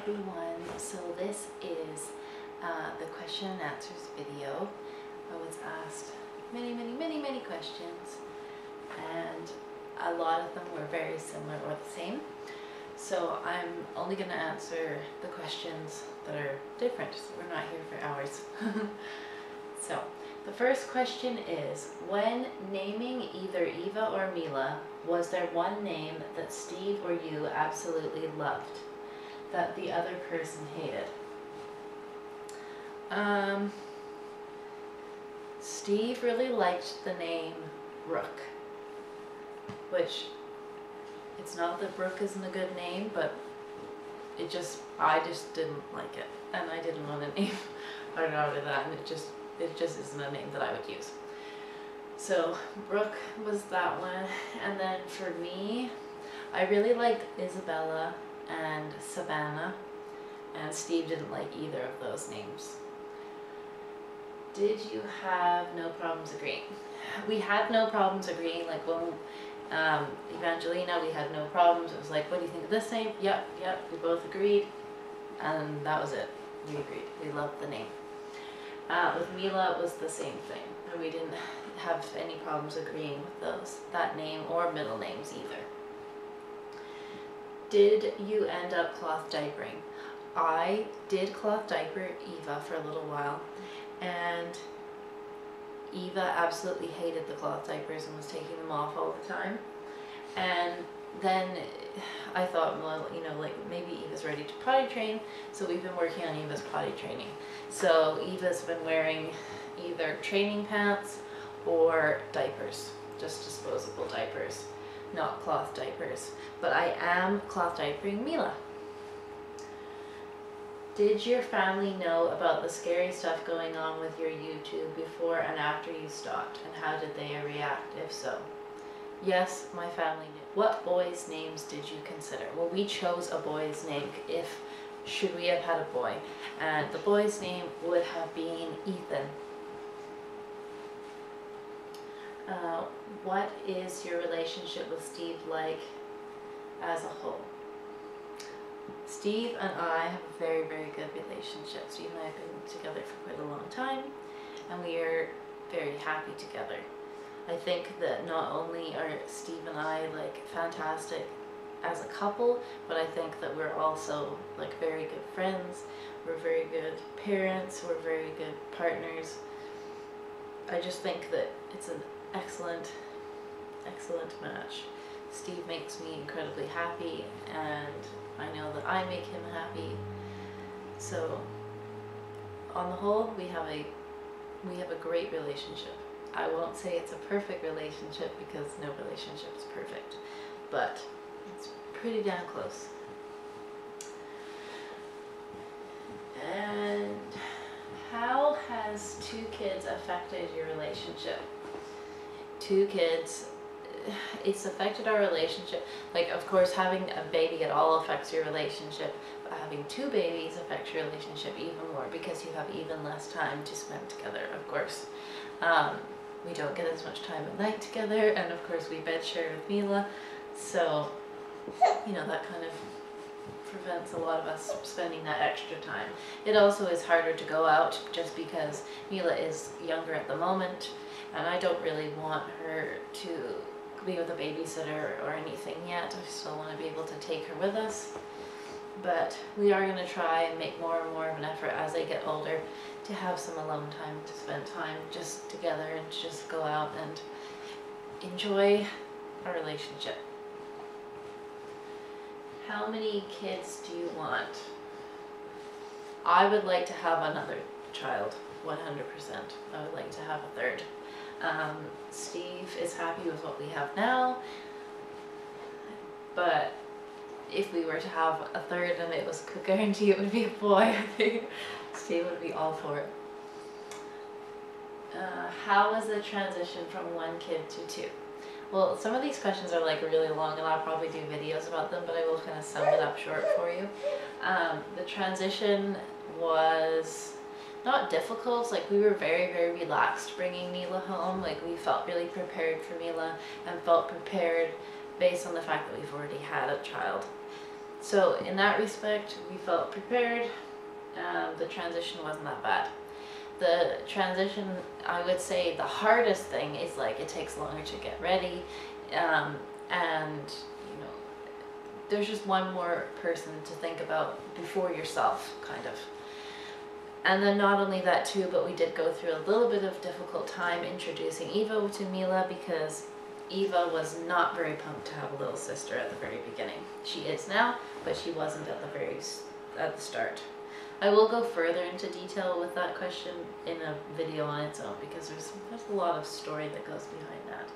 everyone. So this is the question and answers video. I was asked many questions, and a lot of them were very similar or the same. So I'm only going to answer the questions that are different, so we're not here for hours. So the first question is, when naming either Eva or Mila, was there one name that Steve or you absolutely loved that the other person hated? Steve really liked the name Brooke, which it's not that Brooke isn't a good name, but I just didn't like it, and I didn't want to name her daughter that, and it just isn't a name that I would use. So Brooke was that one, and then for me, I really liked Isabella and Savannah, and Steve didn't like either of those names. Did you have no problems agreeing? We had no problems agreeing. Like when Evangelina, we had no problems. It was like, what do you think of this name? Yep, we both agreed, and that was it. We agreed. We loved the name. With Mila, it was the same thing, and we didn't have any problems agreeing with that name or middle names either. Did you end up cloth diapering? I did cloth diaper Eva for a little while, and Eva absolutely hated the cloth diapers and was taking them off all the time. And then I thought, well, you know, like maybe Eva's ready to potty train, so we've been working on Eva's potty training. So Eva's been wearing either training pants or diapers, just disposable diapers, not cloth diapers. But I am cloth diapering Mila. Did your family know about the scary stuff going on with your YouTube before and after you stopped, and how did they react, if so? Yes, my family knew. What boys' names did you consider? Well, we chose a boy's name should we have had a boy, and the boy's name would have been Ethan. What is your relationship with Steve like as a whole? Steve and I have a very good relationship. Steve and I have been together for quite a long time, and we are very happy together. I think that not only are Steve and I like fantastic as a couple, but I think that we're also like very good friends. We're very good parents. We're very good partners. I just think that it's an excellent match. Steve makes me incredibly happy, and I know that I make him happy. So on the whole, we have a great relationship. I won't say it's a perfect relationship because no relationship is perfect, but it's pretty damn close. And how has 2 kids affected your relationship? 2 kids, it's affected our relationship. Like, of course, having a baby at all affects your relationship, but having 2 babies affects your relationship even more because you have even less time to spend together, of course. We don't get as much time at night together, and of course we bed share with Mila, so you know, that kind of prevents a lot of us spending that extra time. It also is harder to go out just because Mila is younger at the moment, and I don't really want her to be with a babysitter or anything yet. I still want to be able to take her with us, but we are going to try and make more and more of an effort as they get older to have some alone time, to spend time just together and just go out and enjoy our relationship. How many kids do you want? I would like to have another child, 100%. I would like to have a 3rd. Steve is happy with what we have now, but if we were to have a 3rd and it was guaranteed it would be a boy, I think Steve would be all for it. How was the transition from 1 kid to 2? Well, some of these questions are like really long, and I'll probably do videos about them, but I will kind of sum it up short for you. The transition was not difficult. Like, we were very relaxed bringing Mila home. Like, we felt really prepared for Mila and felt prepared based on the fact that we've already had a child. So in that respect, we felt prepared. The transition wasn't that bad. The transition, I would say the hardest thing is like it takes longer to get ready, and you know, there's just one more person to think about before yourself, kind of. And then not only that too, but we did go through a little bit of difficult time introducing Eva to Mila, because Eva was not very pumped to have a little sister at the very beginning. She is now, but she wasn't at the start. I will go further into detail with that question in a video on its own, because there's a lot of story that goes behind that.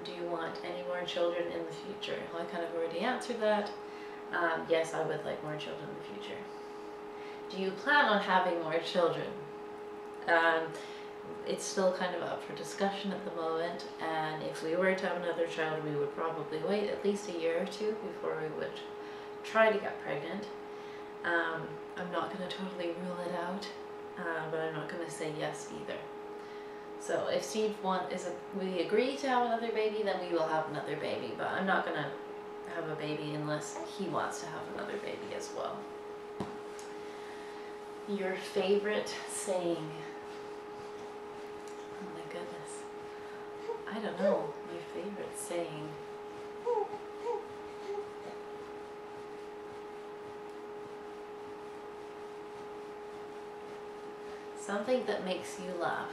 Do you want any more children in the future? Well, I kind of already answered that. Yes, I would like more children in the future. Do you plan on having more children? It's still kind of up for discussion at the moment, and if we were to have another child, we would probably wait at least a year or two before we would try to get pregnant. I'm not going to totally rule it out, but I'm not going to say yes either. So if Steve we agree to have another baby, then we will have another baby, but I'm not going to have a baby unless he wants to have another baby as well. Your favorite saying? Oh my goodness. I don't know my favorite saying. Something that makes you laugh.